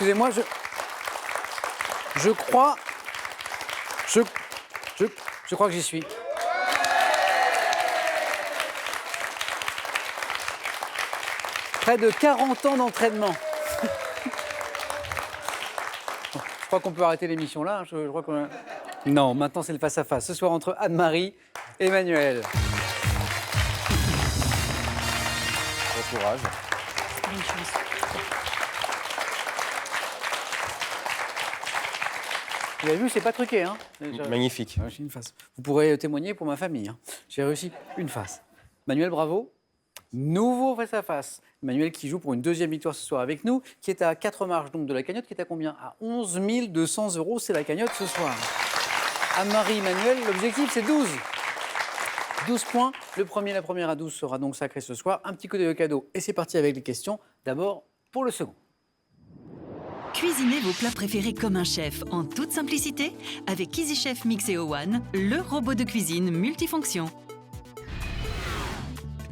Excusez-moi, je crois que j'y suis. Près de 40 ans d'entraînement. Je crois qu'on peut arrêter l'émission là. Je crois qu'on a... Non, maintenant c'est le face-à-face. Ce soir entre Anne-Marie et Emmanuel. Bon courage. Vous avez vu, c'est pas truqué. Hein. Magnifique. J'ai une face. Vous pourrez témoigner pour ma famille. Hein. J'ai réussi une face. Manuel, bravo. Nouveau face-à-face. Manuel qui joue pour une deuxième victoire ce soir avec nous, qui est à 4 marches donc de la cagnotte, qui est à combien? À 11 200 €, c'est la cagnotte ce soir. Anne-Marie, Manuel, l'objectif c'est 12. 12 points. Le premier, la première à 12 sera donc sacré ce soir. Un petit coup de cadeau et c'est parti avec les questions. D'abord pour le second. Cuisinez vos plats préférés comme un chef, en toute simplicité, avec EasyChef Mixeo One, le robot de cuisine multifonction.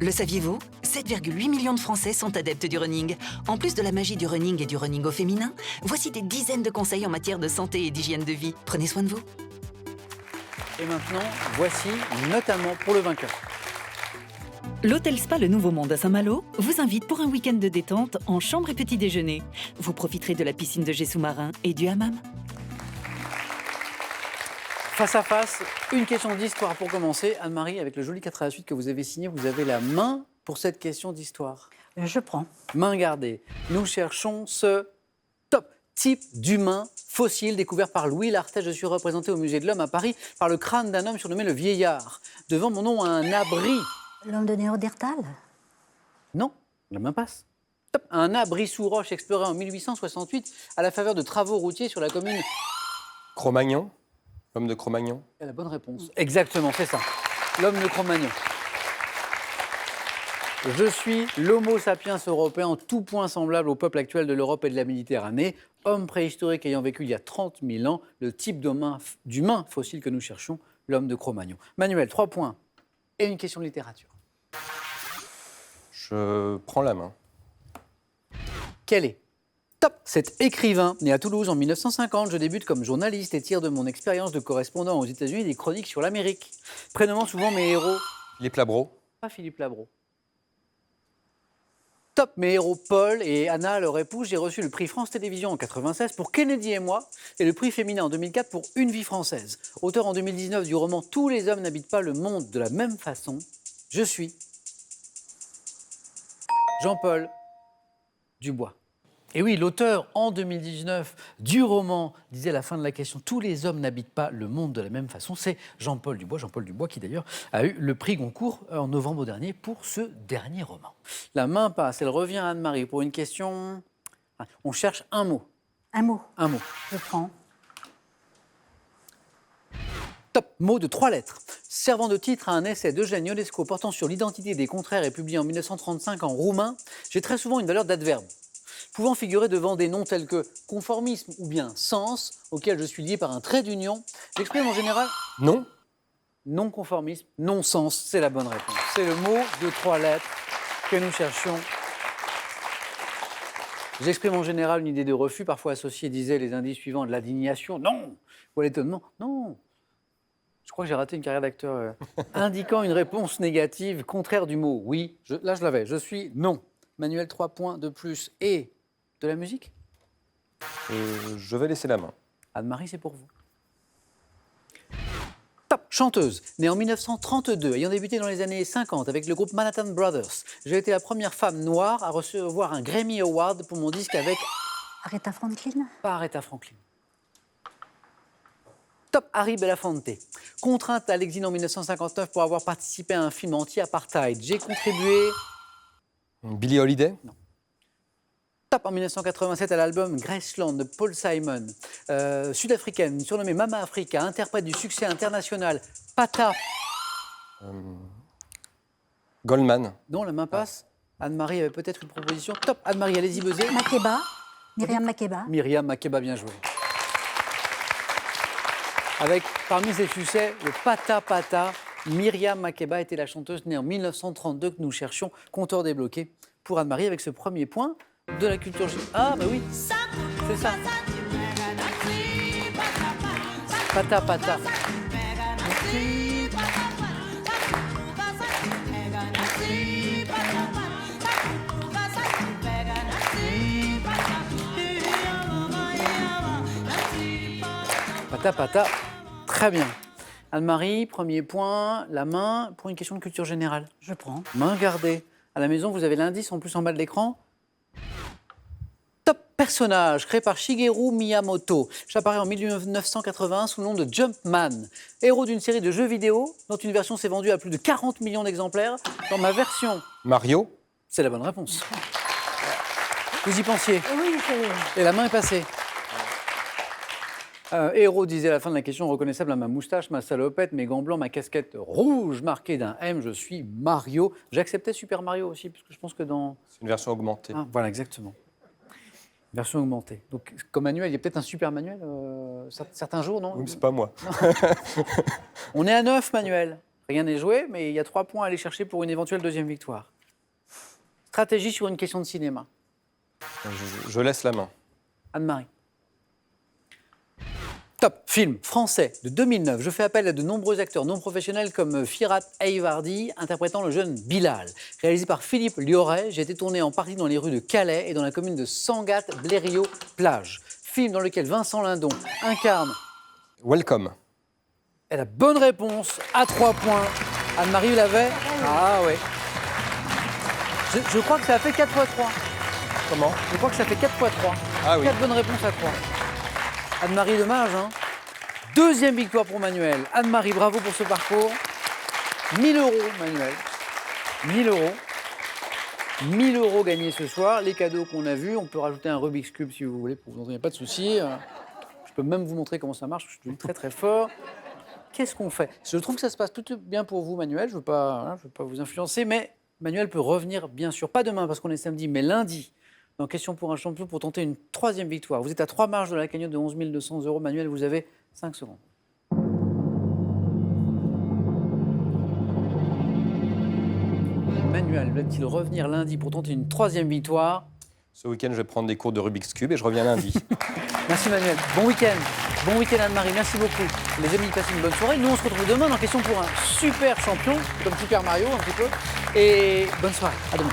Le saviez-vous? 7,8 millions de Français sont adeptes du running. En plus de la magie du running et du running au féminin, voici des dizaines de conseils en matière de santé et d'hygiène de vie. Prenez soin de vous. Et maintenant, voici notamment pour le vainqueur. L'Hôtel Spa Le Nouveau Monde à Saint-Malo vous invite pour un week-end de détente en chambre et petit déjeuner. Vous profiterez de la piscine de jet sous-marin et du hammam. Face à face, une question d'histoire pour commencer. Anne-Marie, avec le joli 4 à la suite que vous avez signé, vous avez la main pour cette question d'histoire. Je prends. Main gardée. Nous cherchons ce top type d'humain fossile découvert par Louis Lartet. Je suis représenté au Musée de l'Homme à Paris par le crâne d'un homme surnommé le Vieillard. Devant mon nom, un abri. L'homme de Néandertal? Non, la main passe. Top. Un abri sous roche exploré en 1868 à la faveur de travaux routiers sur la commune. Cro-Magnon. L'homme de Cro-Magnon. C'est la bonne réponse. Exactement, c'est ça. L'homme de Cro-Magnon. Je suis l'homo sapiens européen en tout point semblable au peuple actuel de l'Europe et de la Méditerranée. Homme préhistorique ayant vécu il y a 30 000 ans, le type d'humain fossile que nous cherchons, l'homme de Cro-Magnon. Manuel, 3 points et une question de littérature. Je prends la main. Quel est? Top. Cet écrivain, né à Toulouse en 1950, je débute comme journaliste et tire de mon expérience de correspondant aux États-Unis des chroniques sur l'Amérique. Prénommant souvent mes héros. Philippe Labro. Pas Philippe Labro. Top. Mes héros Paul et Anna, leur épouse, j'ai reçu le prix France Télévisions en 1996 pour Kennedy et moi et le prix féminin en 2004 pour Une vie française. Auteur en 2019 du roman Tous les hommes n'habitent pas le monde de la même façon, je suis Jean-Paul Dubois. Et oui, l'auteur, en 2019, du roman, disait à la fin de la question « Tous les hommes n'habitent pas le monde de la même façon », c'est Jean-Paul Dubois. Jean-Paul Dubois qui, d'ailleurs, a eu le prix Goncourt en novembre dernier pour ce dernier roman. La main passe, elle revient à Anne-Marie pour une question... On cherche un mot. Un mot. Un mot. Je prends. Top, mot de 3 lettres. Servant de titre à un essai d'Eugène Ionesco portant sur l'identité des contraires et publié en 1935 en roumain, j'ai très souvent une valeur d'adverbe, pouvant figurer devant des noms tels que conformisme ou bien sens, auquel je suis lié par un trait d'union. J'exprime en général Non. non-conformisme, non-sens, c'est la bonne réponse. C'est le mot de 3 lettres que nous cherchions. J'exprime en général une idée de refus, parfois associée, disait les indices suivants, de l'indignation, non, ou à l'étonnement, non. Je crois que j'ai raté une carrière d'acteur. Indiquant une réponse négative, contraire du mot oui. Là, je l'avais, je suis non. Manuel, 3 points de plus et de la musique. Je vais laisser la main. Anne-Marie, c'est pour vous. Top. Chanteuse, née en 1932, ayant débuté dans les années 50 avec le groupe Manhattan Brothers. J'ai été la première femme noire à recevoir un Grammy Award pour mon disque avec... Aretha Franklin? Pas Aretha Franklin. Top. Harry Belafonte. Contrainte à l'exil en 1959 pour avoir participé à un film anti-apartheid. J'ai contribué... Billie Holiday. Non. Top en 1987 à l'album Graceland de Paul Simon. Sud-africaine, surnommée Mama Africa, interprète du succès international. Pata. Goldman. Non, la main passe. Anne-Marie avait peut-être une proposition. Top. Anne-Marie, allez-y, buzzer. Makeba? Myriam Makeba? Myriam Makeba, bien joué. Avec, parmi ses succès, le Pata Pata. Myriam Makeba était la chanteuse née en 1932 que nous cherchions, compteur débloqué pour Anne-Marie avec ce premier point de la culture. Ah, bah oui. C'est ça. Pata pata. Pata pata. Très bien. Anne-Marie, premier point, la main pour une question de culture générale. Je prends. Main gardée. À la maison, vous avez l'indice en plus en bas de l'écran. Top personnage créé par Shigeru Miyamoto. J'apparais en 1981 sous le nom de Jumpman. Héros d'une série de jeux vidéo dont une version s'est vendue à plus de 40 millions d'exemplaires. Dans ma version, Mario. c'est la bonne réponse. Vous y pensiez Oui, c'est... et la main est passée. Héros disait à la fin de la question, reconnaissable à ma moustache, ma salopette, mes gants blancs, ma casquette rouge marquée d'un M, je suis Mario. J'acceptais Super Mario aussi, parce que je pense que dans... C'est une version augmentée. Ah, voilà, exactement. Version augmentée. Donc, comme manuel, il y a peut-être un super manuel certains jours, non? Oui, mais c'est pas moi. On est à 9 manuels. Rien n'est joué, mais il y a 3 points à aller chercher pour une éventuelle deuxième victoire. Stratégie sur une question de cinéma. Je laisse la main. Anne-Marie. Top film français de 2009. Je fais appel à de nombreux acteurs non professionnels comme Firat Ayvardi, interprétant le jeune Bilal. Réalisé par Philippe Lioré, j'ai été tourné en partie dans les rues de Calais et dans la commune de Sangatte-Blériot-Plage. Film dans lequel Vincent Lindon incarne... Welcome. Et la bonne réponse à 3 points. Anne-Marie, vous l'avez? Ah ouais. Je crois que ça a fait 4 x 3. Comment? Je crois que ça fait 4 x 3. Ah oui. 4 bonnes réponses à 3. Anne-Marie, dommage, hein. Deuxième victoire pour Manuel. Anne-Marie, bravo pour ce parcours. 1000 euros, Manuel. 1000 euros. 1000 euros gagnés ce soir. Les cadeaux qu'on a vus, on peut rajouter un Rubik's Cube si vous voulez, pour vous en donner pas de soucis. Je peux même vous montrer comment ça marche, je suis très très fort. Qu'est-ce qu'on fait? Je trouve que ça se passe plutôt bien pour vous, Manuel. Je ne veux pas vous influencer, mais Manuel peut revenir, bien sûr, pas demain parce qu'on est samedi, mais lundi, dans Question pour un champion, pour tenter une 3e victoire. Vous êtes à 3 marges de la cagnotte de 11 200 euros. Manuel, vous avez 5 secondes. Manuel va-t-il revenir lundi pour tenter une 3e victoire? Ce week-end, je vais prendre des cours de Rubik's Cube et je reviens lundi. Merci Manuel. Bon week-end. Bon week-end Anne-Marie. Merci beaucoup. Les amis, passez une bonne soirée. Nous, on se retrouve demain dans Question pour un super champion, comme Super Mario un petit peu. Et bonne soirée. À demain.